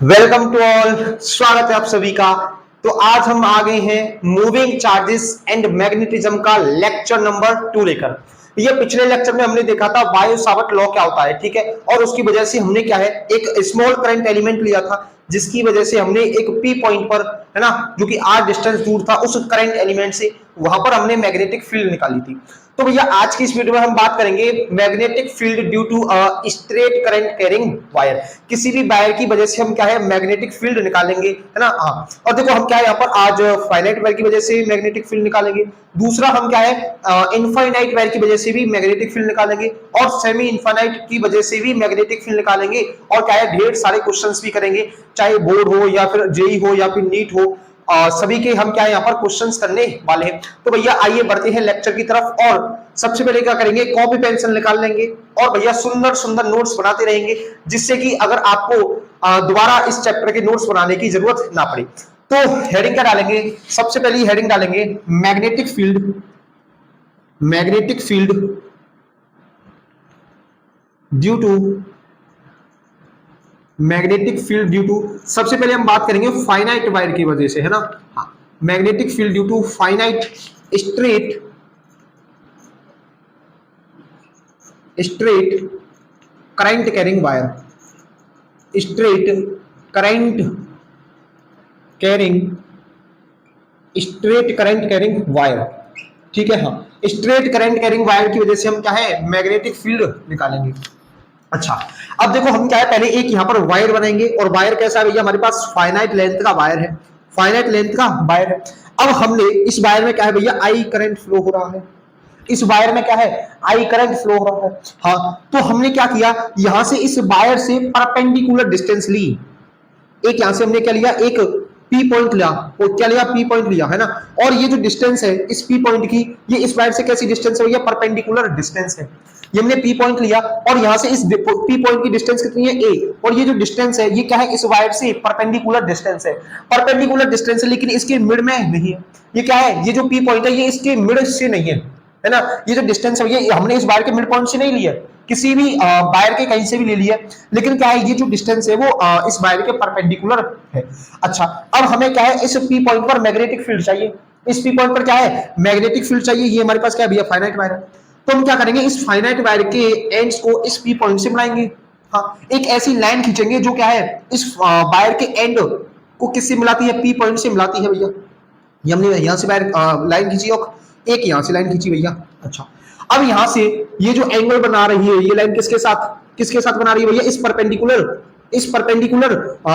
Welcome to all, स्वागत है आप सभी का। तो आज हम आ गए हैं मूविंग चार्जेस एंड मैग्नेटिज्म का लेक्चर नंबर 2 लेकर। ये पिछले लेक्चर में हमने देखा था बायो सावर्ट लॉ क्या होता है, ठीक है। और उसकी वजह से हमने क्या है, एक स्मॉल करंट एलिमेंट लिया था जिसकी वजह से हमने एक पी पॉइंट पर, है ना, जो कि आर डिस्टेंस दूर था, उस करंट एलिमेंट से वहां पर हमने मैग्नेटिक फील्ड निकाली थी। तो भैया आज की इस वीडियो में हम बात करेंगे magnetic field due to straight current carrying wire. किसी भी वायर की वजह से हम क्या है, मैग्नेटिक फील्ड निकालेंगे, है ना। हाँ, और देखो हम क्या है यहाँ पर आज फाइनाइट वायर की वजह से मैग्नेटिक फील्ड निकालेंगे। दूसरा हम क्या है, इनफाइनाइट वायर की वजह से भी मैग्नेटिक फील्ड निकालेंगे, और सेमी इनफाइनाइट की वजह से भी मैग्नेटिक फील्ड निकालेंगे। और क्या है, ढेर सारे क्वेश्चंस भी करेंगे, चाहे बोर्ड हो या फिर जेई हो या फिर नीट हो, सभी के हम क्या है यहाँ पर क्वेश्चंस करने वाले हैं। तो भैया आइए बढ़ते हैं लेक्चर की तरफ। और सबसे पहले क्या करेंगे, कॉपी पेंसिल निकाल लेंगे और भैया सुंदर सुंदर नोट्स बनाते रहेंगे, जिससे कि अगर आपको दोबारा इस चैप्टर के नोट्स बनाने की जरूरत ना पड़े। तो हेडिंग क्या डालेंगे, सबसे पहली हेडिंग डालेंगे magnetic field. Magnetic field due to, magnetic field due to, सबसे पहले हम बात करेंगे फाइनाइट वायर की वजह से, है ना। हाँ, magnetic field due to finite straight straight current carrying wire. Straight current carrying, straight current carrying wire, ठीक है। हाँ, स्ट्रेट करंट कैरिंग वायर की वजह से हम क्या है, मैग्नेटिक फील्ड निकालेंगे। अच्छा, अब देखो हम क्या है, पहले एक यहाँ पर वायर बनाएंगे। और वायर कैसा है भैया, हमारे पास फाइनाइट लेंथ का वायर है, फाइनाइट लेंथ का वायर है। अब हमने इस वायर में क्या है भैया, आई करंट फ्लो हो रहा है। इस वायर में क्या है, आई करंट फ्लो हो रहा है। हाँ, तो हमने क्या किया, यहां से इस वायर से परपेंडिकुलर डिस्टेंस ली। एक यहां से हमने क्या लिया, एक पी पॉइंट लिया, और क्या लिया, पी पॉइंट लिया, है ना। और ये जो डिस्टेंस है इस पी पॉइंट की, ये इस वायर से कैसी डिस्टेंस है भैया, परपेंडिकुलर डिस्टेंस है। ये हमने पी पॉइंट लिया और यहां से इस पी पॉइंट की डिस्टेंस कितनी है, ए। और ये जो डिस्टेंस है ये क्या है, इस वायर से परपेंडिकुलर डिस्टेंस है। परपेंडिकुलर डिस्टेंस है लेकिन इसके मिड में नहीं है। ये क्या है, ये जो पी पॉइंट है ये इसके मिड से नहीं है ना। ये जो डिस्टेंस है ये हमने इस वायर के मिड पॉइंट से नहीं लिया, किसी भी वायर के कहीं से भी ले लिया, लेकिन क्या है, ये जो डिस्टेंस है वो इस वायर के परपेंडिकुलर है। अच्छा, अब हमें क्या है, इस पी पॉइंट पर मैग्नेटिक फील्ड चाहिए। इस पी पॉइंट पर क्या है, मैग्नेटिक फील्ड चाहिए। ये हमारे पास क्या है भैया, फाइनाइट वायर है। तो हम क्या करेंगे, इस फाइनाइट वायर के एंड्स को इस पी पॉइंट से मिलाएंगे। हाँ, एक ऐसी लाइन खींचेंगे जो क्या है, इस वायर के एंड को किससे मिलाती है, पी पॉइंट से मिलाती है भैया। ये हमने यहां से वायर लाइन खींची और एक यहां से लाइन खींची भैया। अच्छा, अब यहां से ये जो एंगल बना रही है ये लाइन किसके साथ बना रही है भैया, इस परपेंडिकुलर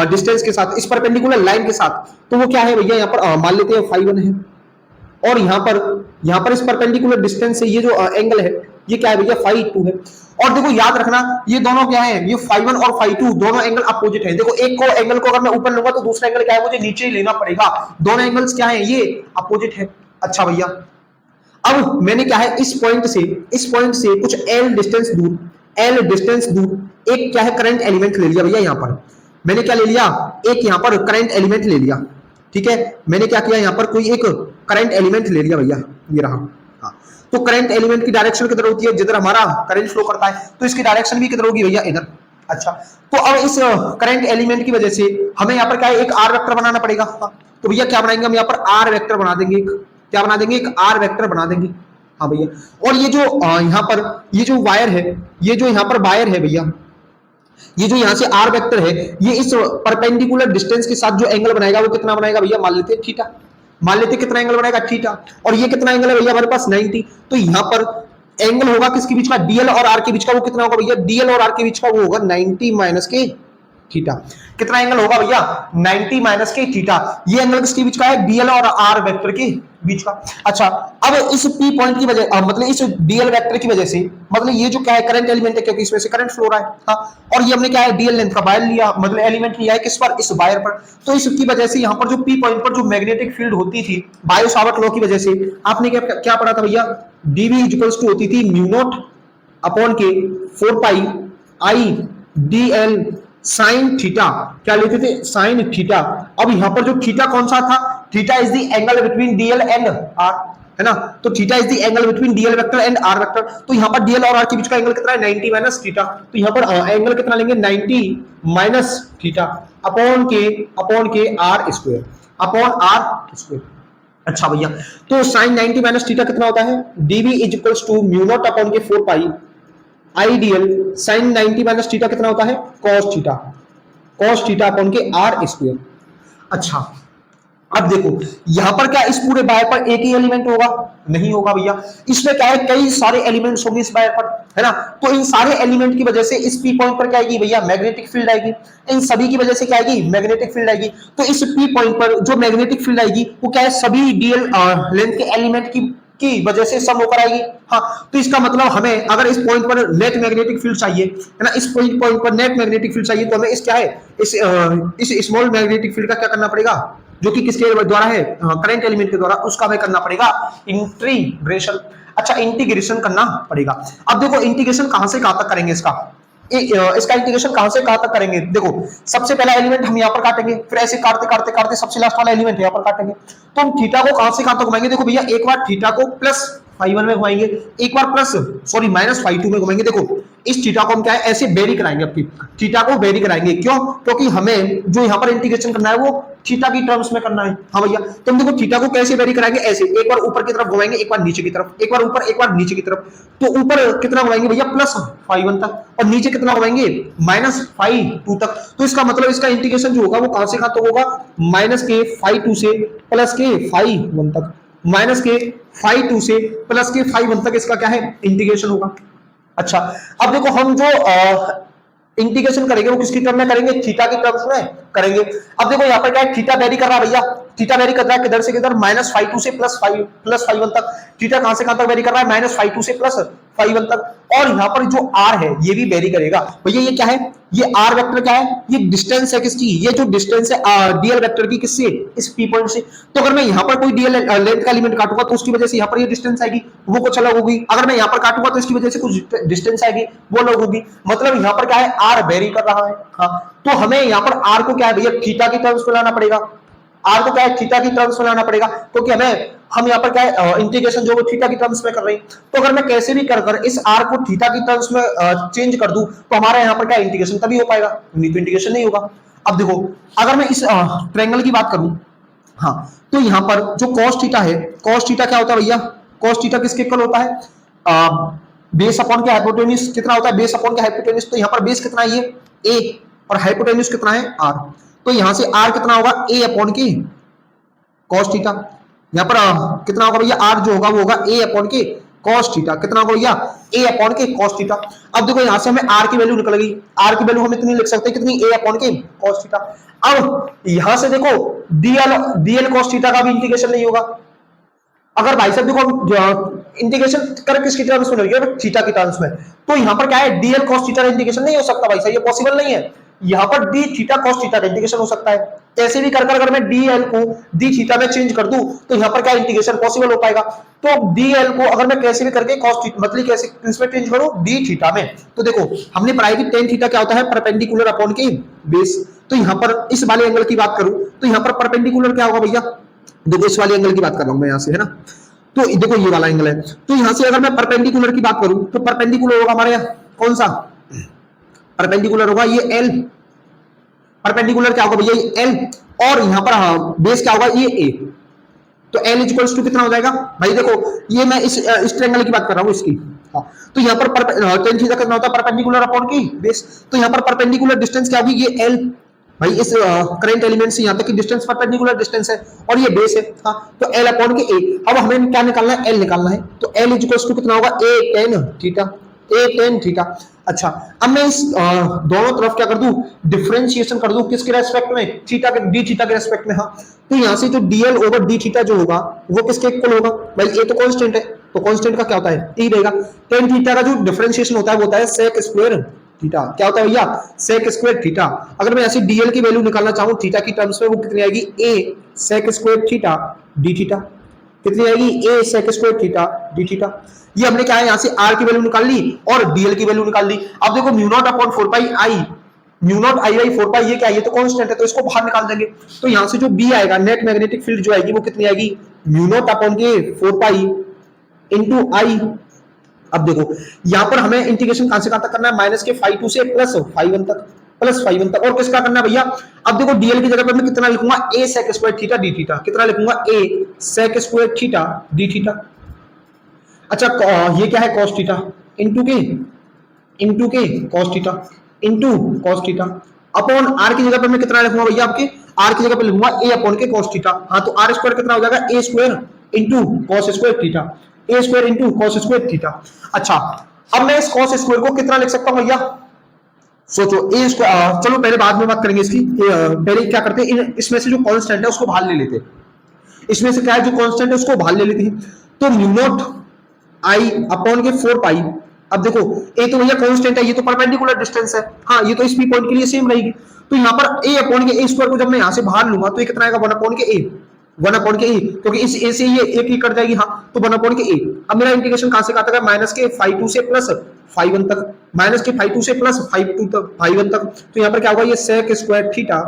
डिस्टेंस के साथ, इस परपेंडिकुलर लाइन के साथ। तो वो क्या है भैया, यहाँ पर मान लेते हैं φ1 है। और यहाँ पर इस परपेंडिकुलर डिस्टेंस से ये जो एंगल है ये क्या है भैया, φ2 है। और देखो याद रखना, ये दोनों क्या है, ये φ1 और φ2 दोनों एंगल अपोजिट है। देखो एक को एंगल को अगर मैं ऊपर लूंगा तो दूसरा एंगल क्या है, मुझे नीचे ही लेना पड़ेगा। दोनों एंगल्स क्या है, ये अपोजिट है। अच्छा भैया, अब मैंने क्या है, इस पॉइंट से कुछ एल डिस्टेंस दूर एक क्या है, करंट एलिमेंट ले लिया भैया। यहाँ पर मैंने क्या ले लिया, एक यहाँ पर करंट एलिमेंट ले लिया, ठीक है। मैंने क्या किया, यहाँ पर कोई एक करंट एलिमेंट ले लिया भैया, ये रहा। हाँ, तो करंट एलिमेंट की डायरेक्शन किधर होती है, जिधर हमारा करंट फ्लो करता है, तो इसकी डायरेक्शन भी किधर होगी भैया, इधर। अच्छा, तो अब इस करंट एलिमेंट की वजह से हमें यहाँ पर क्या है, एक आर वेक्टर बनाना पड़ेगा। हाँ, तो भैया क्या बनाएंगे हम, यहाँ पर आर वेक्टर बना देंगे। क्या बना देंगे, एक आर वेक्टर बना देंगे। हाँ भैया, और ये जो यहाँ पर ये जो वायर है, ये जो यहाँ पर वायर है भैया, ये जो यहाँ से आर वेक्टर है, ये इस परपेंडिकुलर डिस्टेंस के साथ जो एंगल बनाएगा वो कितना बनाएगा भैया, मान लेते हैं थीटा। मान लेते कितना एंगल बनाएगा, थीटा। और ये कितना एंगल है भैया, हमारे पास 90। तो यहाँ पर एंगल होगा किसके बीच का, डीएल और आर के बीच का, वो कितना होगा भैया, डीएल और आर के बीच का वो होगा 90 माइनस के थीटा। कितना एंगल होगा भैया, 90 माइनस के थीटा। ये एंगल किसके बीच का है, डीएल और आर वेक्टर के बीच का। अच्छा, अब इस पी पॉइंट की वजह मतलब इस डीएल वेक्टर की वजह से, मतलब ये जो क्या है, करंट एलिमेंट है क्योंकि इसमें से करंट फ्लो रहा है। हाँ, और ये हमने क्या है, डीएल लेंथ का वायर लिया, मतलब एलिमेंट लिया है किस पर, इस वायर पर। तो इसकी वजह से यहाँ पर जो पी पॉइंट पर जो मैग्नेटिक फील्ड होती थी बायो सावर्ट लॉ की वजह से, आपने क्या पढ़ा था भैया, डीवी इक्वल्स टू होती थी म्यू नॉट अपॉन के 4 pi I DL sine theta. क्या लेते थे, साइन थीटा। अब यहां पर जो थीटा कौन सा था, theta is the angle between DL and R. है ना। तो theta is the angle between DL vector and R vector. तो यहाँ पर डीएल और आर के बीच का एंगल कितना है 90 माइनस थीटा। तो यहाँ पर एंगल कितना लेंगे 90 माइनस थीटा अपॉन के R square upon R square. अच्छा भैया, तो साइन 90 माइनस थीटा कितना होता है DV is equals to mu not upon के 4 pi I DL sine 90 minus theta कितना होता है कॉस थीटा अपॉन के आर स्क्वायर। अच्छा, अब देखो यहां पर क्या इस पूरे वायर पर एक ही एलिमेंट होगा, नहीं होगा भैया, इसमें क्या है कई सारे एलिमेंट्स होंगे इस वायर पर, है ना। तो इन सारे एलिमेंट की वजह से इस पी पॉइंट पर क्या आएगी भैया मैग्नेटिक फील्ड आएगी, इन सभी की वजह से क्या आएगी मैग्नेटिक फील्ड आएगी। तो इस पी पॉइंट पर जो मैग्नेटिक फील्ड आएगी वो क्या है सभी डीएल लेंथ के एलिमेंट की वजह से सम होकर आएगी। हाँ, तो इसका मतलब हमें अगर इस पॉइंट पर नेट मैग्नेटिक फील्ड चाहिए, है ना, इस पॉइंट पर नेट मैग्नेटिक फील्ड चाहिए, तो हमें इस क्या है इस स्मॉल मैग्नेटिक फील्ड का क्या करना पड़ेगा, जो कि किसके द्वारा है करंट एलिमेंट के द्वारा, उसका हमें करना पड़ेगा इंटीग्रेशन। अच्छा, इंटीग्रेशन करना पड़ेगा। अब देखो इंटीग्रेशन कहां से कहां तक करेंगे इसका इंटीग्रेशन कहां से कहां तक करेंगे। देखो सबसे पहला एलिमेंट हम यहां पर काटेंगे, फिर ऐसे काटते काटते काटते सबसे लास्ट वाला एलिमेंट यहां पर काटेंगे। तो हम थीटा को कहां से कहां तक घुमाएंगे, देखो भैया एक बार थीटा को प्लस फाई 1 में घुमाएंगे, एक बार माइनस फाई 2 में घुमाएंगे। देखो इस थीटा को हम क्या है ऐसे वेरी कराएंगे, अपनी थीटा को वेरी कराएंगे। क्यों? क्योंकि हमें जो यहाँ पर इंटीग्रेशन करना है वो थीटा की टर्म्स में करना है। हाँ भैया, तो हम देखो थीटा को कैसे वेरी कराएंगे, ऐसे एक बार ऊपर की तरफ घुमाएंगे, एक बार नीचे की तरफ, एक बार ऊपर एक बार नीचे की तरफ। तो ऊपर कितना घुमाएंगे भैया प्लस फाई 1 तक, और नीचे कितना घुमाएंगे माइनस फाई 2 तक। तो इसका मतलब इसका इंटीग्रेशन जो होगा वो कहां से कहां तक होगा, माइनस के फाई 2 से प्लस के फाई 1 तक, माइनस के फाई 2 से प्लस के फाई 1 तक इसका क्या है इंटीग्रेशन होगा। अच्छा, अब देखो हम जो इंटीग्रेशन करेंगे वो किसकी टर्म में करेंगे, थीटा की टर्म्स में करेंगे। अब देखो यहाँ पर क्या है थीटा वेरी कर रहा है भैया, थीटा वेरी कर रहा है किधर से किधर माइनस फाई 2 से प्लस फाई 1 तक। थीटा कहां से कहां तक वेरी कर रहा है माइनस फाई 2 से प्लस फाई 1 तक। और यहाँ पर जो आर है ये भी वेरी करेगा भैया। ये क्या है, ये आर वेक्टर क्या है, ये डिस्टेंस है किसकी, ये जो डिस्टेंस है डीएल वेक्टर की किससे, इस पी पॉइंट से। तो अगर मैं यहाँ पर कोई डीएल लेंथ का एलिमेंट काटूंगा तो उसकी वजह से यहाँ पर ये डिस्टेंस आएगी वो कुछ अलग होगी, अगर मैं यहाँ पर काटूंगा तो इसकी वजह से कुछ डिस्टेंस आएगी वो अलग होगी। मतलब यहाँ पर क्या है आर वेरी कर रहा है। हाँ, तो हमें यहाँ पर आर को क्या है भैया थीटा की टर्म्स में लाना पड़ेगा, आर को क्या है थीटा की टर्म्स में लाना पड़ेगा, क्योंकि हम यहाँ पर क्या है इंटीग्रेशन जो वो थीटा की टर्म्स में कर रहे हैं। तो अगर मैं कैसे भी कर इस आर को थीटा की टर्म्स में चेंज कर दूं तो हमारा यहाँ पर क्या इंटीग्रेशन तभी हो पाएगा, नहीं तो इंटीग्रेशन नहीं होगा। अब देखो अगर मैं इस ट्रायंगल की बात करूं, हाँ, तो यहाँ पर जो cos थीटा है, cos थीटा क्या होता है भैया, cos थीटा किसके इक्वल होता है बेस अपॉन के हाइपोटेन्यूज कितना होता है, बेस अपॉन के हाइपोटेन्यूज। तो यहाँ पर बेस कितना है ये a और हाइपोटेन्यूज कितना है r। तो यहां से r कितना होगा a अपॉन के cos थीटा। यहाँ पर कितना होगा भैया r जो होगा वो होगा a अपॉन के cos थीटा। कितना होगा भैया a अपॉन के cos थीटा। अब देखो यहां से हमें r की वैल्यू निकल गई, r की वैल्यू हम इतनी लिख सकते हैं कितनी a अपॉन के cos थीटा। अब यहां से देखो dl cos थीटा का भी इंटीग्रेशन नहीं होगा। अगर भाई साहब देखो इंटीग्रेशन कर किसकी टर्म्स में होगी, थीटा की टर्म्स में। तो यहाँ पर क्या है dl cos थीटा का इंटीग्रेशन नहीं हो सकता भाई साहब, ये पॉसिबल नहीं है। यहाँ पर d थीटा cos थीटा का इंटीग्रेशन हो सकता है। ऐसे भी कर अगर मैं dl को d थीटा में चेंज कर दूं तो यहाँ पर क्या इंटीग्रेशन पॉसिबल हो पाएगा। तो dl को अगर मैं कैसे भी करके cos थीटा मतलब कैसे इसमें चेंज करूं d थीटा में, तो देखो हमने पढ़ाई कि tan थीटा क्या होता है परपेंडिकुलर अपॉन के बेस। तो यहाँ पर इस वाले एंगल की बात करूं तो यहाँ पर परपेंडिकुलर क्या होगा भैया, देखो इस वाले एंगल की बात कर रहा हूं मैं यहाँ से, है ना। तो देखो ये वाला एंगल है, तो यहाँ से अगर मैं परपेंडिकुलर की बात करूं तो परपेंडिकुलर होगा हमारे यहाँ कौन सा, परपेंडिकुलर होगा ये एल। परपेंडिकुलर क्या होगा भैया ये एल, और यहाँ पर बेस क्या होगा ये ए। तो एल इक्वल्स टू कितना हो जाएगा भाई, देखो ये मैं इस ट्रायंगल की बात कर रहा हूँ इसकी। हाँ, तो यहाँ पर tan थीटा कितना होता है परपेंडिकुलर अपॉन की बेस। तो यहाँ पर परपेंडिकुलर डिस्टेंस क्या होगी ये एल भाई, इस करंट एलिमेंट से यहाँ तक की डिस्टेंस परपेंडिकुलर डिस्टेंस है और ये बेस है। हाँ, तो एल अपॉन के ए। अब हमें क्या निकालना है, एल निकालना है। तो एल इक्वल्स टू कितना होगा ए tan थीटा, ए tan थीटा। अच्छा, अब मैं इस दोनों तरफ क्या कर दूं डिफरेंशिएशन कर दूं किसके रेस्पेक्ट में, थीटा के डी थीटा के रेस्पेक्ट में। हाँ, तो यहाँ से जो डीएल ओवर डी थीटा जो होगा वो किसके इक्वल होगा भाई, ए तो कांस्टेंट है, तो कांस्टेंट का क्या होता है टी रहेगा। tan थीटा का जो डिफरेंशिएशन होता है वो होता है sec स्क्वायर थीटा। क्या होता है भैया sec स्क्वायर थीटा। अगर मैं ऐसे डीएल की वैल्यू निकालना चाहूं थीटा की टर्म्स में वो कितनी आएगी a sec square theta D theta. कितनी आएगी a sec square theta D theta. ये हमने क्या है यहाँ से r की वैल्यू निकाल ली और dl की वैल्यू निकाल ली। अब देखो mu not upon 4 pi I mu not I by 4 पाई, ये क्या है, ये तो कांस्टेंट है, तो इसको बाहर निकाल देंगे। तो यहां से जो बी आएगा, नेट मैग्नेटिक फील्ड जो आएगी वो कितनी आएगी, म्यू नॉट अपॉन के 4 पाई इंटू आई। अब देखो यहां पर हमें इंटीग्रेशन कहां से कहां तक करना है, माइनस के 5 से प्लस 5 तक, प्लस 5 तक। और किसका करना है भैया, अब देखो डीएल की जगह पर मैं कितना लिखूंगा, a sec square theta D theta, कितना लिखूंगा, a sec square theta D theta. अच्छा ये क्या है, cos थीटा इंटू के cos theta into cos theta upon R की जगह पर मैं कितना लिखूंगा भैया, आपके आर की जगह पर लिखूंगा a अपॉन के cos थीटा। हाँ तो आर स्क्वायर कितना हो जाएगा, a square into cos square theta, a square into cos square theta. अच्छा अब मैं इस cos स्क्वायर को कितना लिख सकता हूं भैया, सोचो ए स्क्वायर, चलो पहले बाद में बात करेंगे इसकी, पहले क्या करते हैं, इसमें से जो कांस्टेंट है उसको बाहर ले लेते हैं, इसमें से क्या है जो कांस्टेंट है उसको बाहर ले लेते हैं। तो म्यू नॉट आई अपॉन के 4 पाई, अब देखो ए तो भैया कांस्टेंट है, ये तो परपेंडिकुलर डिस्टेंस है, हाँ ये तो इस पी पॉइंट के लिए सेम रहेगी। तो यहाँ पर ए अपॉन के ए स्क्वायर को जब मैं यहाँ से बाहर लूंगा तो ये कितना आएगा, 1 अपॉन के ए, 1 अपॉन के ए, क्योंकि इस ए से ये एक ही कट जाएगी, हाँ तो 1 अपॉन के ए। अब मेरा इंटीग्रेशन कहां से कहां तक है, माइनस के 5 से प्लस 5 तक, माइनस के 5 से प्लस 5 तक। तो यहाँ पर क्या होगा, ये sec square theta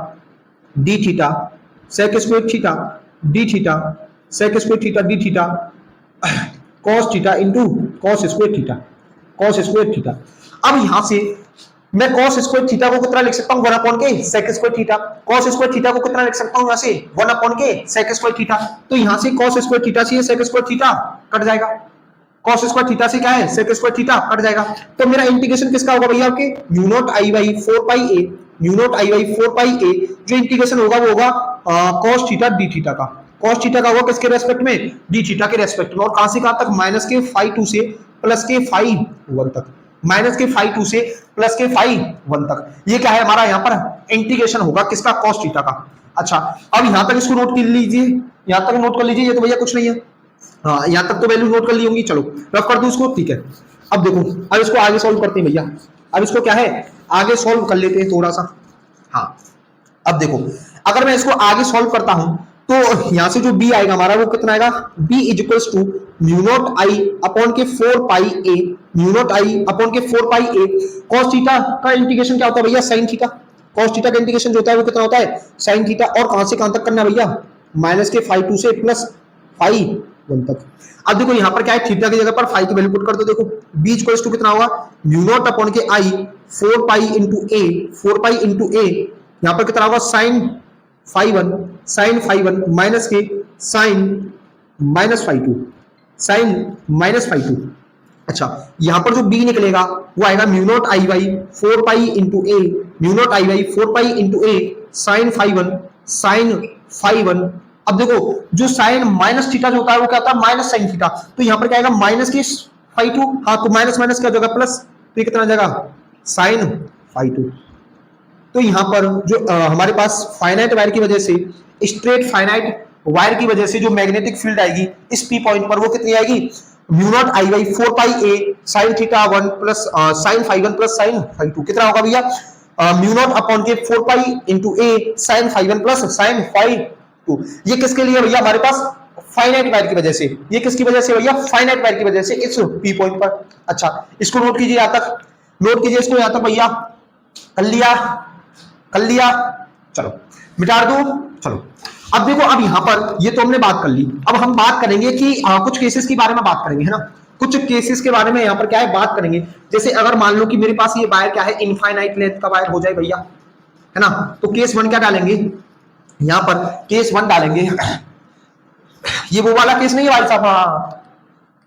D theta, sec square theta D theta, sec square theta D theta cos theta into cos square theta, cos square theta. अब यहां से मैं cos स्क्वायर थीटा को कितना लिख सकता हूं, 1 अपॉन के sec square theta, cos square theta को कितना लिख सकता हूं यहां से, 1 अपॉन के sec स्क्वायर थीटा। तो यहां से cos स्क्वायर थीटा से sec स्क्वायर थीटा कट जाएगा, cos स्क्वायर थीटा से क्या है, sec स्क्वायर थीटा कट जाएगा। तो मेरा इंटीग्रेशन किसका होगा भैया, आपके mu naught I by 4 pi A, mu not I by 4 pi ए, जो इंटीग्रेशन होगा वो होगा cos थीटा डी थीटा का, cos थीटा का होगा किसके रेस्पेक्ट में, डी थीटा के रेस्पेक्ट में। और कहां से कहां तक, माइनस के 5 से प्लस के 5 1 तक, माइनस के 5 से प्लस के 5 1 तक। ये क्या है हमारा यहाँ पर इंटीग्रेशन होगा किसका, cos थीटा का। अच्छा अब यहां तक इसको नोट कर लीजिए, यहां तक नोट कर लीजिए, ये तो भैया कुछ नहीं है, हाँ यहां तक तो वैल्यू नोट कर ली होंगी, चलो रफ कर दूं इसको, ठीक है। अब देखो अब इसको आगे सॉल्व करते हैं भैया, अब इसको क्या है आगे सॉल्व कर लेते हैं थोड़ा सा। हाँ अब देखो अगर मैं इसको आगे सॉल्व करता हूं तो यहां से जो b आएगा हमारा वो कितना आएगा, b is equals to mu not I upon के 4 pi A, mu not I upon के 4 पाई ए। cos थीटा का इंटीग्रेशन क्या होता है भैया, sin थीटा, cos थीटा का इंटीग्रेशन जो होता है वो कितना होता है, sin थीटा। और कहां से कहां तक करना है भैया, माइनस के 5 से प्लस 5 1 तक। अब देखो यहाँ पर क्या है, थीटा की जगह पर 5 की वैल्यू पुट कर दो, देखो b इक्वल्स टू कितना होगा, म्यू नॉट अपॉन के आई 4 पाई इंटू ए, 4 पाई इंटू ए, यहाँ पर कितना होगा sin 5 माइनस के sin माइनस 5 sin माइनस 5। अच्छा यहाँ पर जो b निकलेगा वो आएगा mu naught I by 4 pi into A, mu not I by 4 pi into A sin 5 अब देखो जो साइन माइनस थीटा जो होता है वो क्या होता है, माइनस साइन थीटा। तो यहाँ पर क्या आएगा, माइनस की 5 हाँ तो माइनस माइनस क्या हो जाएगा प्लस, तो ये कितना जाएगा साइन 5। तो यहाँ पर जो हमारे पास फाइनाइट वायर की वजह से, स्ट्रेट फाइनाइट वायर की वजह से जो मैग्नेटिक फील्ड आएगी इस पी पॉइंट पर वो कितनी आएगी, mu not I by 4 pi A sine theta 1 plus sign 5 1 plus sign 5 कितना होगा भैया, म्यू नॉट अपॉन के 4 pi into A sign 5 1 plus sign 5 2। ये किसके लिए भैया, हमारे पास फाइनाइट वायर की वजह से, ये किसकी वजह से भैया, फाइनाइट वायर की वजह से इस पी पॉइंट पर। अच्छा इसको नोट कीजिए, यहां तक नोट कीजिए इसको, यहां तक भैया कर लिया, चलो मिटा दो। चलो अब देखो, अब यहां पर ये तो हमने बात कर ली, अब हम बात करेंगे कि कुछ केसेस के बारे में बात करेंगे, है ना, कुछ केसेस के बारे में यहां पर क्या है बात करेंगे। जैसे अगर मान लो कि मेरे पास ये वायर क्या है, इनफाइनाइट लेंथ का वायर हो जाए भैया, है ना, तो केस 1 क्या डालेंगे, यहां पर केस 1 डालेंगे। ये वो वाला केस नहीं है भाई साहब,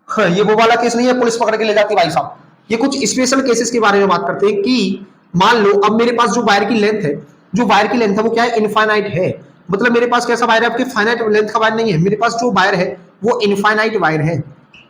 हाँ ये वो वाला केस नहीं है पुलिस पकड़ के ले जाती भाई साहब। ये कुछ स्पेशल केसेस के बारे में बात करते हैं कि मान लो अब मेरे पास जो वायर की लेंथ है, जो वायर की लेंथ है वो क्या है, इनफाइनाइट है। मतलब मेरे पास कैसा वायर है, आपके फाइनाइट लेंथ का वायर नहीं है, मेरे पास जो वायर है वो इनफाइनाइट वायर है।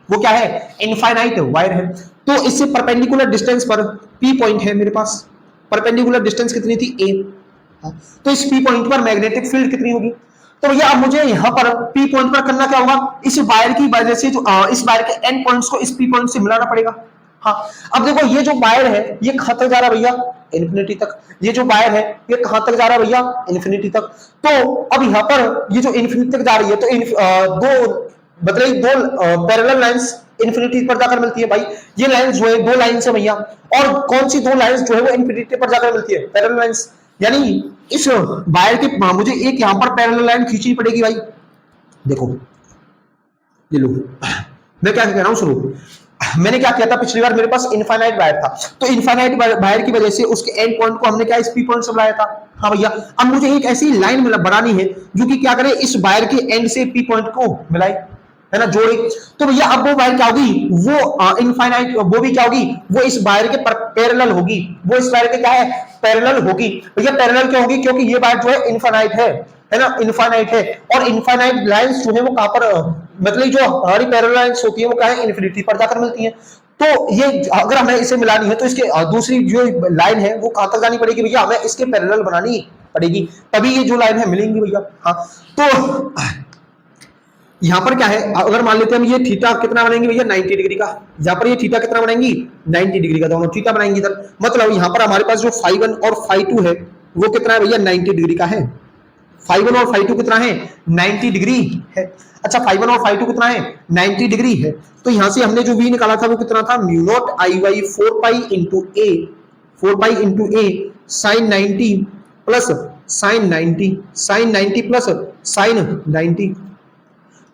वो क्या है, इनफाइनाइट वायर है। तो इससे परपेंडिकुलर डिस्टेंस पर पी पॉइंट है मेरे पास, परपेंडिकुलर डिस्टेंस कितनी थी, ए। तो इस पी पॉइंट पर मैग्नेटिक फील्ड कितनी होगी, तो भैया अब मुझे यहाँ पर पी पॉइंट पर करना क्या होगा, इस वायर की वजह से जो इस वायर के एंड पॉइंट्स को इस पी पॉइंट से मिलाना पड़ेगा। हाँ अब देखो ये जो वायर है ये कहां तक जा रहा है भैया, इन्फिनिटी तक। ये जो वायर है ये कहां तक जा रहा है भैया, इन्फिनिटी तक। तो अब यहाँ पर ये जो इन्फिनिटी तक जा रही है तो दो मतलब दो पैरेलल लाइंस इन्फिनिटी पर जाकर मिलती है भाई। ये लाइन जो है दो लाइन से भैया, और कौन सी दो लाइंस जो है वो इन्फिनिटी पर जाकर मिलती है? Parallel lines. यानी इस वायर के मुझे एक यहां पर पैरेलल लाइन खींचनी पड़ेगी भाई। देखो ये लो, मैं क्या कह रहा हूं, सुनो। मैंने क्या किया था पिछली बार, मेरे पास इनफाइनाइट वायर था, तो इनफाइनाइट वायर की वजह से उसके एंड पॉइंट को हमने क्या इस पी पॉइंट से बनाया था। हाँ भैया, अब मुझे एक ऐसी लाइन बनानी है जो कि क्या करे, इस वायर के एंड से पी पॉइंट को मिलाए, है ना, जोड़े। तो भैया अब वो वायर क्या होगी, वो इनफाइनाइट, वो भी क्या होगी, वो इस वायर के पैरेलल होगी, वो इस वायर के क्या है, पैरेलल होगी। भैया पैरेलल क्यों होगी, क्योंकि ये वायर जो है इनफाइनाइट है ना, इनफाइनाइट है। और इनफाइनाइट लाइंस जो है वो कहां पर, मतलब जो हमारी पैरेलल लाइंस होती है वो क्या है, इन्फिनिटी पर जाकर मिलती है। तो ये अगर हमें इसे मिलानी है तो इसके दूसरी जो लाइन है वो कहां तक जानी पड़ेगी भैया, हमें इसके पैरेलल बनानी पड़ेगी, तभी ये जो लाइन है मिलेंगी भैया। हाँ, तो यहां पर क्या है, अगर मान लेते हैं हम ये थीटा कितना बनाएंगे भैया, 90 डिग्री का। यहां पर ये थीटा कितना बनाएंगी, 90 डिग्री का, दोनों थीटा बनाएंगे इधर। मतलब यहां पर हमारे पास जो φ1 और φ2 है वो कितना है भैया, 90 डिग्री का है। φ1 और φ2 कितना है, 90 डिग्री है। अच्छा, φ1 और φ2 कितना है, 90 डिग्री है। तो यहां से हमने जो v निकाला था वो कितना था, mu not I by 4 pi into A sine 90 plus sine 90 plus sine 90।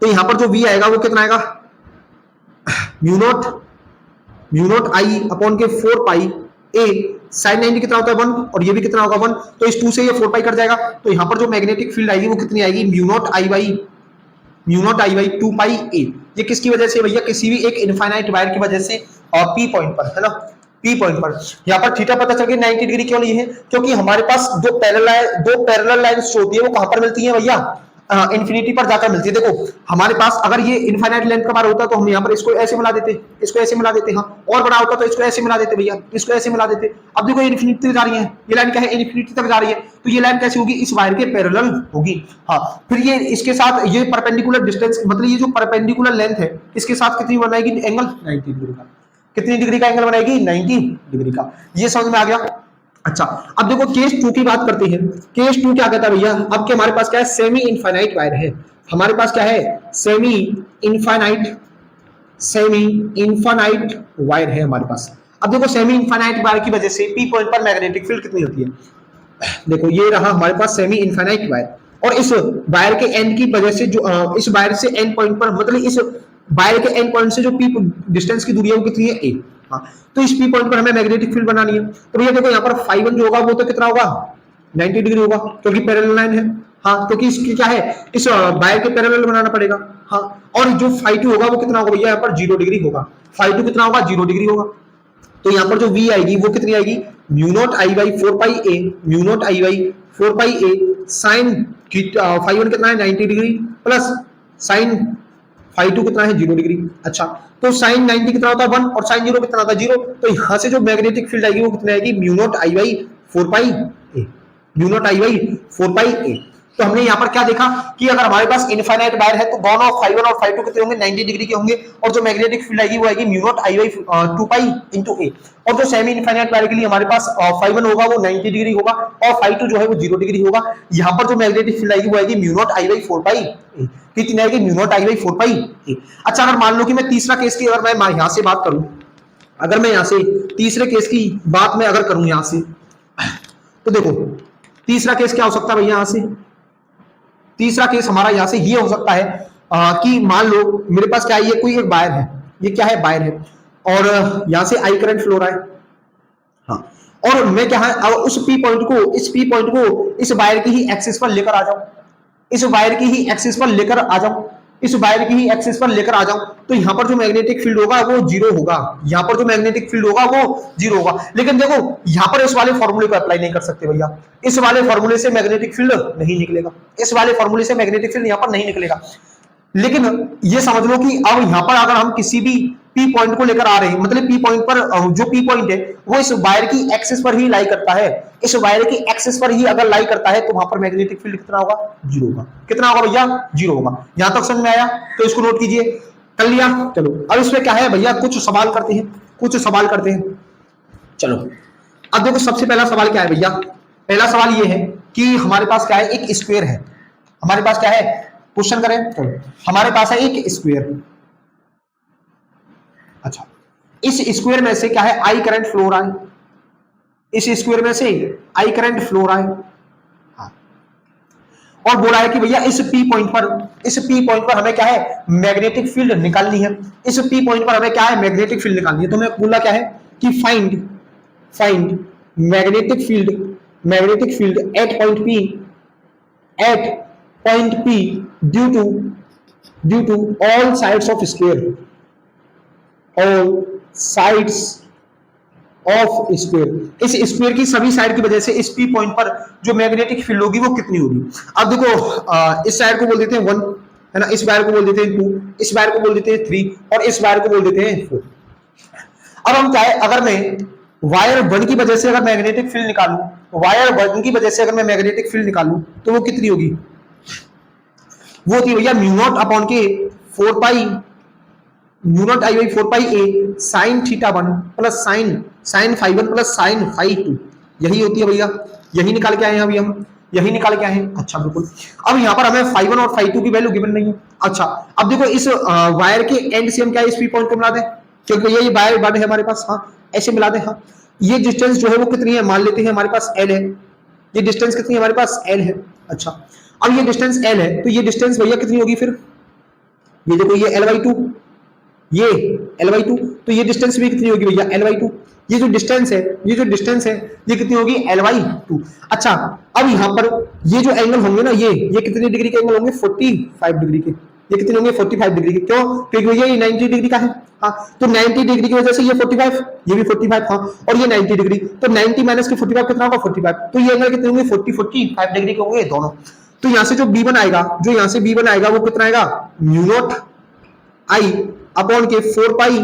तो यहां पर जो v आएगा वो कितना आएगा, म्यू नॉट आई अपॉन के 4 पाई ए साइन 90 कितना होता है 1, और ये भी कितना होगा 1, तो इस 2 से ये 4 पाई कट जाएगा। तो यहां पर जो मैग्नेटिक फील्ड आएगी वो कितनी आएगी, म्यू नॉट आई बाई 2 पाई ए। ये किसकी वजह से भैया, किसी भी एक इनफाइनाइट वायर की वजह से, और पी पॉइंट पर, है ना, पी पॉइंट पर। यहां पर थीटा पता चल गया 90 डिग्री क्यों ली है, क्योंकि हमारे पास दो पैरेलल लाइंस होती है वो कहां पर मिलती है भैया, इन्फिनिटी पर जाकर मिलती है। देखो हमारे पास अगर ये इनफाइनाइट लेंथ का बार होता तो हम यहाँ पर इसको ऐसे मिला देते, इसको ऐसे मिला देते, हाँ, और बड़ा होता तो इसको ऐसे मिला देते भैया, इसको ऐसे मिला देते। अब देखो ये इन्फिनिटी तक जा रही है, ये लाइन क्या है, इन्फिनिटी तक जा रही है, तो ये लाइन कैसी होगी, इस वायर के पैरेलल होगी। हाँ, फिर ये इसके साथ ये परपेंडिकुलर डिस्टेंस, मतलब ये जो परपेंडिकुलर लेंथ है इसके साथ कितनी बनाएगी एंगल, 90 डिग्री का। कितनी डिग्री का एंगल बनाएगी, 90 डिग्री का। ये समझ में आ गया। अच्छा, अब देखो केस 2 की बात करते हैं। केस 2 क्या कहता है भैया, अब के हमारे पास क्या है, सेमी इनफाइनाइट वायर है। हमारे पास क्या है, सेमी इनफाइनाइट वायर है हमारे पास। अब देखो सेमी इनफाइनाइट वायर की वजह से पी पॉइंट पर मैग्नेटिक फील्ड कितनी होती है। देखो ये रहा हमारे पास सेमी इनफाइनाइट वायर, और इस वायर के एंड की वजह से जो इस वायर से एंड पॉइंट पर, मतलब इस वायर के एंड पॉइंट से जो पी डिस्टेंस की दूरी है वो कितनी है, ए। हाँ, तो इस पी पॉइंट पर हमें मैग्नेटिक फील्ड बनानी है। तो भैया देखो यहाँ पर φ1 जो होगा वो तो कितना होगा, 90 डिग्री होगा, क्योंकि पैरेलल लाइन है। हाँ, क्योंकि इसकी क्या है, इस वायर के पैरेलल बनाना पड़ेगा। हाँ, और जो φ2 होगा वो कितना होगा भैया, यहाँ पर 0 डिग्री होगा। φ2 कितना होगा, 0 डिग्री होगा। तो यहाँ पर जो v आएगी वो कितनी आएगी, mu not I by 4 pi A sine φ1 कितना है, 90 डिग्री प्लस साइन φ2 कितना है, 0 डिग्री। अच्छा, तो साइन 90 कितना होता है 1, और साइन 0 कितना होता है 0। तो यहां से जो मैग्नेटिक फील्ड आएगी वो कितनी आएगी, mu not I by 4 pi ए। तो हमने यहाँ पर क्या देखा कि अगर हमारे पास इनफाइनाइट वायर है तो दोनों φ1 और φ2 कितने होंगे, 90 डिग्री के होंगे, और जो मैग्नेटिक फील्ड आएगी वो आएगी mu not I by 2 pi into A. और जो सेमी इनफाइनाइट वायर के लिए हमारे पास φ1 होगा वो 90 डिग्री होगा, और φ2 जो है वो 0 डिग्री होगा। यहाँ पर जो मैग्नेटिक फील्ड आएगी वो आएगी mu not I by 4 pi ए। कितनी आएगी, mu not I by 4 pi ए। अच्छा, अगर मान लो कि मैं तीसरा केस की अगर मैं यहाँ से बात करूं, अगर मैं यहाँ से तीसरे केस की बात मैं अगर करूं यहाँ से, तो देखो तीसरा केस क्या हो सकता है भैया, यहाँ से तीसरा केस हमारा यहाँ से ये हो सकता है कि मान लो मेरे पास क्या है, ये कोई एक वायर है, ये क्या है, वायर है, और यहाँ से आई करंट फ्लो रहा है। हाँ, और मैं क्या है, अब उस पी पॉइंट को इस वायर की ही एक्सिस पर लेकर आ जाऊं, तो यहाँ पर जो मैग्नेटिक फील्ड होगा वो 0 होगा, लेकिन देखो यहाँ पर इस वाले फॉर्मूले को अप्लाई नहीं कर सकते भैया, इस वाले फॉर्मूले से मैग्नेटिक फील्ड नहीं निकलेगा, लेकिन ये समझ लो कि अब यहाँ पर अगर हम किसी भी पी पॉइंट को लेकर आ रहे हैं, मतलब पी पॉइंट पर जो पी पॉइंट है वो इस वायर की एक्सिस पर ही लाई करता है, तो वहां पर मैग्नेटिक फील्ड कितना होगा, 0 होगा। कितना होगा भैया, 0 होगा। यहां तक समझ में आया, तो इसको नोट कीजिए, कर लिया। चलो अब इसमें क्या है भैया, कुछ सवाल करते हैं। चलो अब देखो सबसे पहला सवाल क्या है भैया, पहला सवाल ये है कि हमारे पास क्या है, एक स्क्वायर है, हमारे पास क्या है, क्वेश्चन करें तो हमारे पास है एक स्क्वायर। अच्छा, इस स्क्वायर में से क्या है, आई करंट फ्लो रहा है, इस स्क्वायर में से आई करंट फ्लो रहा है। हाँ। और बोला है कि भैया इस पी पॉइंट पर हमें क्या है, मैग्नेटिक फील्ड निकालनी है। इस पी पॉइंट पर हमें क्या है, मैग्नेटिक फील्ड निकालनी है। तो मैं बोला क्या है कि find magnetic field at point P due to all sides of square, all sides of square. इस स्क्वायर की सभी साइड की वजह से इस पी पॉइंट पर जो मैग्नेटिक फील्ड होगी वो कितनी होगी। अब देखो इस साइड को बोल देते हैं 1, है ना, इस वायर को बोल देते हैं 2, इस वायर को बोल देते हैं 3 और इस वायर को बोल देते हैं 4। अब हम चाहे अगर मैं वायर 1 की वजह से अगर मैग्नेटिक फील्ड निकालूं, वायर 1 की वजह से अगर मैं मैग्नेटिक फील्ड निकालूं तो वो कितनी होगी, वो होती है भैया म्यू नॉट अपॉन के 4 pi mu not I by 4 pi A sine theta 1 plus sine phi 1 plus sine phi 2, यही होती है भैया। यही निकाल के आए हैं अभी हम, यही निकाल के आए हैं। अच्छा बिल्कुल। अब यहाँ पर हमें फाई 1 और फाई 2 की वैल्यू गिवन नहीं है। अच्छा, अब देखो इस वायर के एंड से हम क्या इस पी पॉइंट को मिला दें, क्योंकि ये वायर बड है हमारे पास। हाँ, ऐसे मिला दें। हाँ, ये डिस्टेंस जो है वो कितनी है, मान लेते हैं हमारे पास एल है। ये डिस्टेंस कितनी है हमारे पास, एल है। अच्छा, अब ये डिस्टेंस एल है तो ये डिस्टेंस भैया कितनी होगी फिर, ये देखो ये L/2, ये L/2, तो ये डिस्टेंस भी कितनी होगी भैया, L/2। ये जो डिस्टेंस है ये कितनी होगी, L/2। अच्छा, अब यहाँ पर ये जो एंगल होंगे ना, ये कितने डिग्री के एंगल होंगे, 45 डिग्री के। ये कितने होंगे, 45 डिग्री के। क्यों, क्योंकि भैया ये 90 डिग्री का है। हाँ, तो 90 डिग्री की वजह से ये 45, ये भी 45। हाँ, और ये 90 डिग्री, तो 90 माइनस के 45 कितना होगा, 45। तो ये एंगल कितने होंगे, 45 डिग्री के होंगे दोनों। तो यहाँ से जो B1 आएगा, वो कितना आएगा, म्यू नॉट आई अपॉन के 4 पाई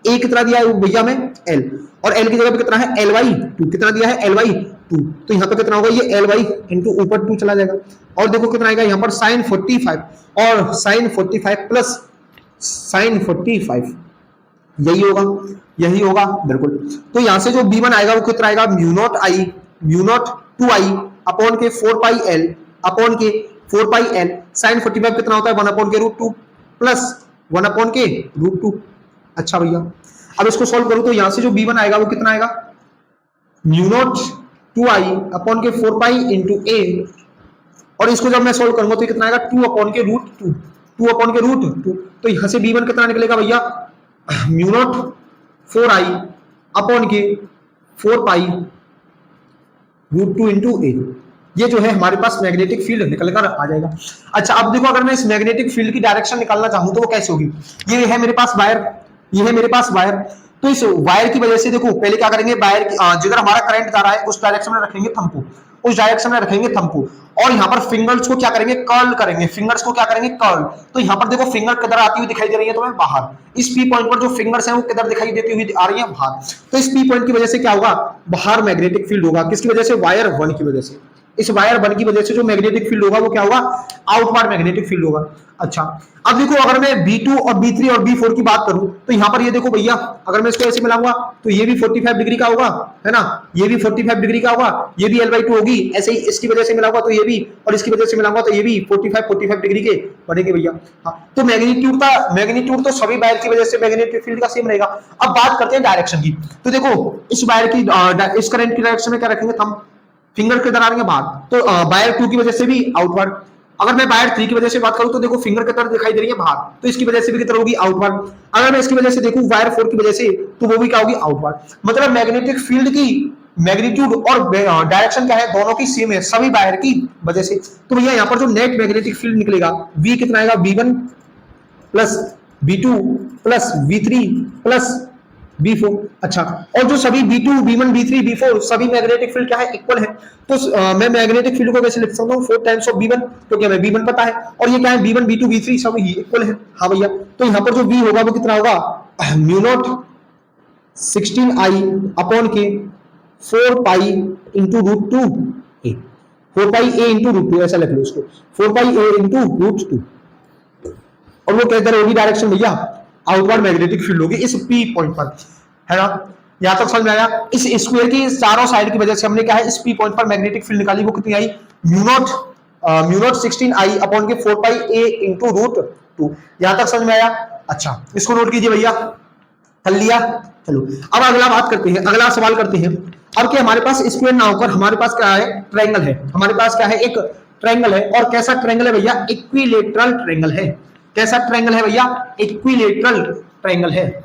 ए कितना दिया है भैया में, एल, और एल की जगह पे कितना है, L/2 कितना दिया है, L/2। तो यहाँ पे कितना होगा, ये L/ इंटू ऊपर 2 चला जाएगा। और देखो कितना आएगा यहाँ पर साइन 45 और साइन 45 प्लस साइन 45, यही होगा बिल्कुल। तो यहाँ से जो B1 आएगा वो कितना आएगा, म्यू नॉट 2i अपॉन के 4 पाई एल अपॉन के 4 पाई एल साइन 45 कितना होता है, 1 अपॉन के √2 प्लस 1 अपॉन के √2। अच्छा भैया, अब इसको सॉल्व करूं तो यहां से जो B1 आएगा वो कितना आएगा, म्यू नॉट 2i अपॉन के 4 पाई इंटू ए, और इसको जब मैं सॉल्व करूंगा तो कितना आएगा, 2 अपॉन के √2। तो यहां से B1 कितना निकलेगा भैया, म्यू नॉट 4i अपॉन के 4 पाई √2 इंटू ए। ये जो है हमारे पास मैग्नेटिक फील्ड निकल कर आ जाएगा। अच्छा, अब देखो अगर मैं इस मैग्नेटिक फील्ड की डायरेक्शन निकालना चाहूं तो वो कैसे होगी, ये है मेरे पास वायर, तो इस वायर की वजह से देखो पहले क्या करेंगे, वायर जिधर हमारा करंट जा रहा है उस डायरेक्शन में रखेंगे थंब को, और यहाँ पर फिंगर्स को क्या करेंगे, कर्ल करेंगे। तो यहाँ पर देखो फिंगर किधर आती हुई दिखाई दे रही है तुम्हें, बाहर। इस पी पॉइंट पर जो फिंगर्स हैं वो किधर दिखाई देती हुई आ रही है, बाहर। तो इस पी पॉइंट की वजह से क्या होगा, बाहर मैग्नेटिक फील्ड होगा। किसकी वजह से, वायर 1 की वजह से। इस वायर 1 की वजह से जो मैग्नेटिक फील्ड होगा वो क्या होगा, आउटवर्ड मैग्नेटिक फील्ड होगा। अच्छा, अब देखो अगर मैं B2 और B3 और B4 की बात करूं तो यहाँ पर ये देखो भैया, अगर मैं इसको ऐसे मिलाऊंगा तो ये भी 45 डिग्री का होगा, है ना, ये भी 45 डिग्री का होगा, ये भी L/2 होगी। ऐसे ही इसकी वजह से मिलाऊंगा तो ये भी, और इसकी वजह से मिलाऊंगा तो ये भी 45 डिग्री के बनेंगे भैया। हाँ, तो मैग्नीट्यूड तो सभी वायर की वजह से मैग्नेटिक फील्ड का सेम रहेगा। अब बात करते हैं डायरेक्शन की। तो देखो इस वायर की इस करंट की डायरेक्शन में क्या रखेंगे, थंब, फिंगर किधर आ रही है, बाहर। तो वायर 2 की वजह से भी आउटवर्ड। अगर मैं वायर 3 की वजह से बात करूं तो देखो फिंगर किधर दिखाई दे रही है, बाहर, तो इसकी वजह से भी किधर होगी, आउटवर्ड। अगर मैं इसकी वजह से देखूं वायर 4 की वजह से, तो वो भी क्या होगी, आउटवर्ड। मतलब मैग्नेटिक फील्ड की मैग्नीट्यूड और डायरेक्शन क्या है, दोनों की सेम है सभी वायर की वजह से। तो भैया यहाँ पर जो नेट मैग्नेटिक फील्ड निकलेगा, V कितना आएगा, V1 plus V2 plus V3 plus B4। अच्छा, और जो सभी B2, B1, B3, B4 सभी मैग्नेटिक फील्ड क्या है, इक्वल है। तो मैं मैग्नेटिक फील्ड को कैसे लिख सकता हूँ, 4 टाइम्स ऑफ B1, तो क्या हमें B1 पता है, और ये क्या है, B1, B2, B3 सब इक्वल है। हाँ भैया, तो यहाँ पर जो V होगा वो कितना होगा, म्यू नॉट 16i अपॉन के 4 पाई इंटू √2 ए, 4 पाई ए इंटू √2, ऐसा लिख लो इसको, 4 पाई ए इंटू √2। और वो किधर होगी डायरेक्शन भैया, आउटवर्ड मैग्नेटिक फील्ड होगी इस पी पॉइंट पर, है ना। यहां तक समझ में आया। इस स्क्वायर की चारों साइड की वजह से हमने क्या है, इस पी पॉइंट पर मैग्नेटिक फील्ड निकाली, वो कितनी आई, mu naught mu naught 16i upon के 4 पाई a इंटू रूट 2। यहां तक समझ में आया? अच्छा, इसको नोट कीजिए भैया, कर लिया। चलो अब अगला बात करते हैं, अगला सवाल करते हैं। अब क्या हमारे पास स्क्वायर ना होकर हमारे पास क्या है, ट्रायंगल है। हमारे पास क्या है, एक ट्रायंगल है। और कैसा ट्रायंगल है भैया? इक्विलेटरल ट्रायंगल है। कैसा ट्रायंगल है भैया? इक्विलेटरल ट्रायंगल है।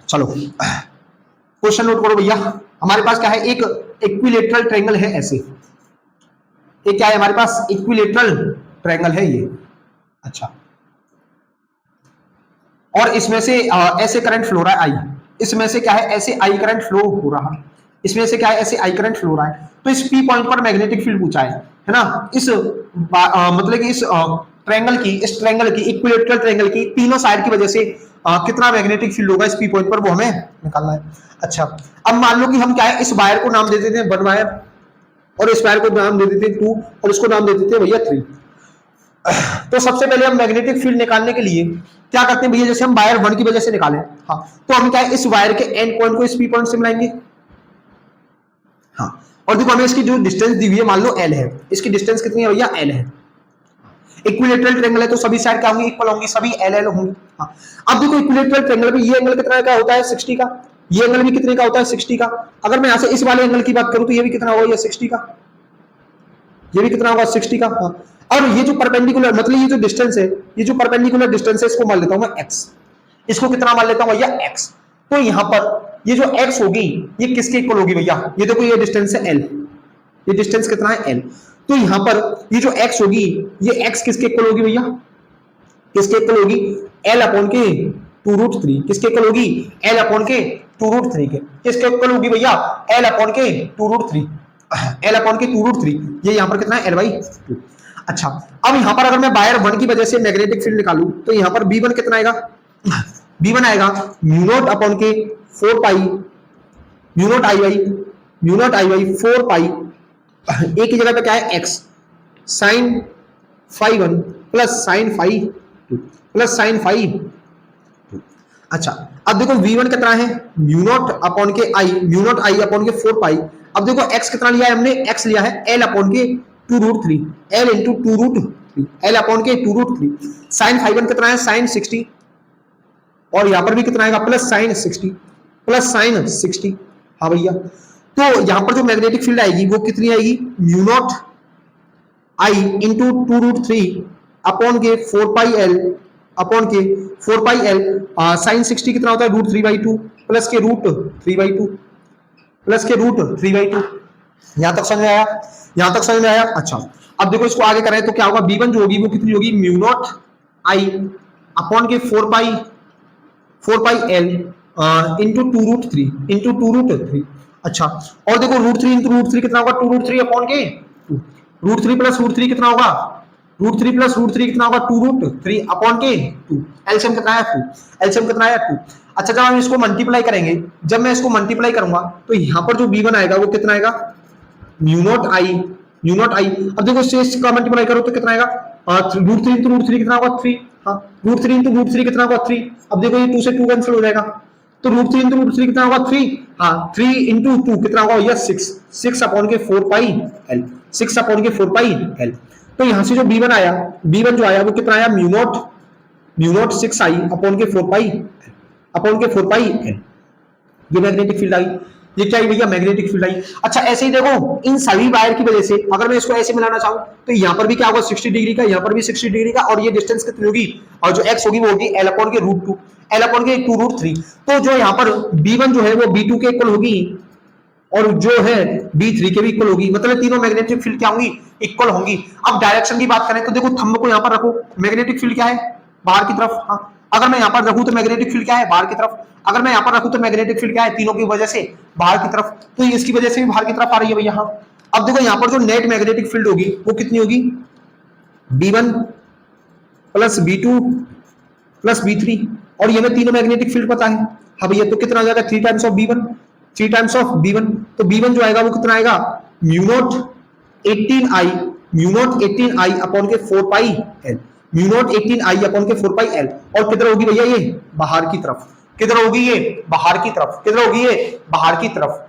चलो क्वेश्चन नोट करो भैया। हमारे पास क्या है, एक इक्विलेटरल ट्रायंगल है ऐसे। ये क्या है हमारे पास? इक्विलेटरल ट्रायंगल है ये। अच्छा, और इसमें से ऐसे करंट फ्लो रहा है आई। इसमें से क्या है, ऐसे आई करंट फ्लो हो रहा है। इसमें से क्या है, ऐसे आई करंट फ्लो हो रहा है। तो इस पी पॉइंट पर मैग्नेटिक फील्ड पूछा है ना। इस मतलब कि इस ट्रायंगल की इक्विलेटरल ट्रायंगल की तीनों साइड की वजह से कितना मैग्नेटिक फील्ड होगा इस पी पॉइंट पर, वो हमें निकालना है। अच्छा, अब मान लो कि हम क्या है, इस वायर को नाम दे देते हैं 1 वायर, और इस वायर को नाम दे देते हैं 2, और इसको नाम दे देते हैं भैया 3। तो सबसे पहले हम मैग्नेटिक फील्ड निकालने के लिए क्या करते हैं भैया, जैसे हम वायर 1 की वजह से निकालें, हाँ, तो हम क्या है, इस वायर के एंड पॉइंट को इस पी पॉइंट से मिलाएंगे। हाँ, और देखो हमें इसकी जो डिस्टेंस दी हुई है, मान लो L है। इसकी डिस्टेंस कितनी है भैया? L है। इक्विलेटरल ट्रायंगल है तो सभी साइड क्या होंगी? इक्वल होंगी, सभी LL होंगी। हाँ, अब देखो इक्विलेटरल ट्रायंगल में ये एंगल कितना का होता है? 60 का। ये एंगल भी कितने का होता है? 60 का। अगर मैं यहां से इस वाले एंगल की बात करूं तो ये भी कितना होगा? ये 60 का। ये भी कितना होगा? 60 का। हाँ, और ये जो परपेंडिकुलर मतलब ये जो डिस्टेंस है, ये जो परपेंडिकुलर डिस्टेंस है, इसको मान लेता हूं मैं x। इसको कितना मान लेता हूं भैया? x। तो यहां पर ये जो x होगी ये किसके इक्वल होगी भैया? ये देखो ये डिस्टेंस है l। ये डिस्टेंस कितना है? l। तो यहां पर ये जो x होगी ये x किसके इक्वल होगी भैया? किसके इक्वल होगी? l अपॉन के 2√3। किसके इक्वल होगी? l अपॉन के 2√3 के। किसके इक्वल होगी भैया? l अपॉन के 2√3। l अपॉन के 2√3। ये यहां पर कितना है? l/2। अच्छा, अब यहां पर अगर मैं वायर 1 की वजह से मैग्नेटिक फील्ड निकालूं तो यहां पर B1 कितना आएगा? B1 आएगा म्यू नॉट अपॉन के 4 पाई म्यू नॉट आई 4 पाई एक की जगह पे क्या है? x sin phi1 plus sin phi2 plus sin phi2। अच्छा, अब देखो V1 कितना है? म्यू नॉट अपॉन के आई अपॉन के 4 पाई। अब देखो x कितना लिया है हमने? x लिया है l अपॉन के 2√3, l इंटू 2√3, l अपॉन के 2√3। sin phi1 कितना है? sin 60, और यहां पर भी कितना आएगा? Plus sin 60, plus sin 60। हाँ भैया, तो यहां पर जो मैग्नेटिक फील्ड आएगी वो कितनी आएगी? Mu not I into 2√3 upon के 4 पाई एल अपॉन के 4 पाई एल। साइन 60 कितना होता है? √3/2 प्लस के √3/2 प्लस के √3/2। यहां तक समझ में आया? यहां तक समझ में आया? अच्छा, अब देखो इसको आगे करें तो क्या होगा? B1 जो होगी वो कितनी होगी? म्यू नॉट आई अपॉन के 4 पाई एल इंटू 2√3। अच्छा, और देखो √3 इंटू √3 कितना होगा? 2√3 अपॉन के 2। √3 प्लस √3 कितना होगा? √3 प्लस √3 कितना होगा? 2√3 अपॉन के 2। एलसीएम कितना है? 2। एलसीएम कितना है? 2। अच्छा, जब हम इसको मल्टीप्लाई करेंगे, जब मैं इसको मल्टीप्लाई करूंगा तो यहां पर जो B1 आएगा वो कितना आएगा? Mu not I. अब देखो इसका मल्टीप्लाई करो तो कितना आएगा? √3 इंटू √3 कितना होगा? 3। हाँ, √3 इंटू √3 कितना होगा? 3। अब देखो ये 2 से 2 कैंसिल हो जाएगा, तो √3 इंटू √3 कितना होगा? 3। हाँ, 3 इंटू 2 कितना होगा? यह 6 अपॉन के 4 पाई एल। 6 अपॉन के 4 पाई एल। तो यहां से जो B1 आया, B1 जो आया वो कितना आया? म्यू नॉट 6i अपॉन के 4 पाई एल। ये मैग्नेटिक फील्ड आई। ये क्या है भैया? Magnetic field I. अच्छा, ऐसे ही देखो इन सभी वायर की वजह से अगर मैं इसको ऐसे मिलाना चाहूं तो यहां पर भी क्या होगा? 60 डिग्री का, यहां पर भी 60 डिग्री का, और ये डिस्टेंस कितनी होगी? और जो x होगी वो होगी l अपॉन के √2, l अपॉन के 2√3। तो जो यहां पर B1 जो है वो B2 के इक्वल होगी, और जो है B3 के भी इक्वल होगी। मतलब तीनों मैग्नेटिक फील्ड क्या होंगी? इक्वल होंगी। अब डायरेक्शन की बात करें तो देखो थंब को यहां पर रखो, मैग्नेटिक फील्ड क्या है? बाहर की तरफ। हाँ, अगर मैं यहां पर रखूं तो मैग्नेटिक फील्ड क्या है? बाहर की तरफ। अगर मैं यहां पर रखूं तो मैग्नेटिक फील्ड क्या है? तीनों की वजह से बाहर की तरफ। तो इसकी वजह से भी बाहर की तरफ आ रही है भैया। हाँ, अब देखो यहां पर जो नेट मैग्नेटिक फील्ड होगी वो कितनी होगी? B1 plus B2 plus B3, और ये हमें तीनों मैग्नेटिक फील्ड पता है। हाँ भैया, तो कितना आ जाएगा? 3 टाइम्स ऑफ B1। तो B1 जो आएगा वो कितना आएगा? म्यू नॉट 18i अपॉन के 4 pi L. Mu naught 18i upon के 4 पाई एल। और किधर होगी भैया? ये बाहर की तरफ। किधर होगी? ये बाहर की तरफ। किधर होगी? ये बाहर की तरफ।